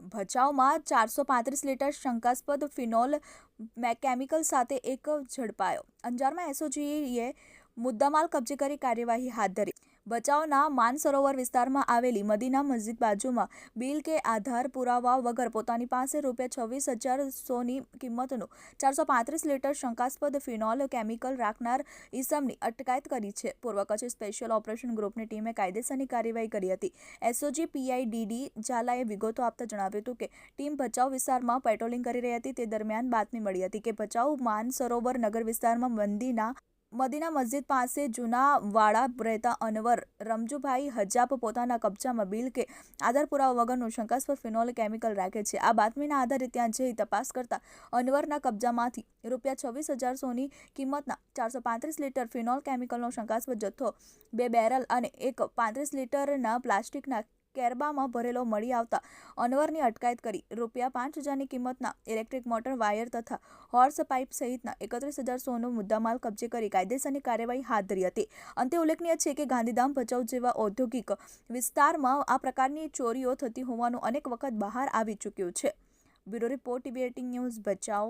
ભચાઉમાં 435 litre શંકાસ્પદ phenol chemical સાથે એક ઝડપાયો. અંજારમાં એસઓજીએ મુદ્દામાલ કબજે કરી કાર્યવાહી હાથ ધરી. ભચાઉના માનસરોવર વિસ્તારમાં આવેલી મદીના મસ્જિદ બાજુમાં બિલ કે આધાર પુરાવા વગર પોતાની પાસે ₹26,100ની કિંમતનું 435 લીટર શંકાસ્પદ ફિનોલ કેમિકલ રાખનાર ઈસમની અટકાયત કરી છે. પૂર્વ કચ્છ સ્પેશિયલ ઓપરેશન ગ્રુપની ટીમે કાયદેસરની કાર્યવાહી કરી હતી. એસઓજી પીઆઈ ડીડી ઝાલાએ વિગતો આપતા જણાવ્યું હતું કે ટીમ ભચાઉ વિસ્તારમાં પેટ્રોલિંગ કરી રહી હતી. તે દરમિયાન બાતમી મળી હતી કે ભચાઉ માનસરોવર નગર વિસ્તારમાં મદીના મસ્જિદ પાસે જૂના વાડા રહેતા અનવર રમજુભાઈ હજાપ પોતાના કબજામાં બિલ કે આધાર પુરાવા વગરનું શંકાસ્પદ ફિનોલ કેમિકલ રાખે છે. આ બાતમીના આધારે ત્યાં જઈ તપાસ કરતા અનવરના કબજામાંથી ₹26,100ની કિંમતના 435 લીટર ફિનોલ કેમિકલનો શંકાસ્પદ જથ્થો, 2 બેરલ અને એક 35 લીટરના પ્લાસ્ટિકના કેરબામાં ભરેલો મળી આવતા અનવરની અટકાયત કરી ₹5,000ની કિંમતના ઇલેક્ટ્રિક મોટર વાયર તથા હોર્સ પાઇપ સહિતના 31,100નો મુદ્દામાલ કબજે કરી કાયદેસરની કાર્યવાહી હાથ ધરી હતી. અંતે ઉલ્લેખનીય છે કે ગાંધીધામ, ભચાઉ જેવા ઔદ્યોગિક વિસ્તારમાં આ પ્રકારની ચોરીઓ થતી હોવાનું અનેક વખત બહાર આવી ચૂક્યું છે. Bureau report, TV18 news, Bhachau.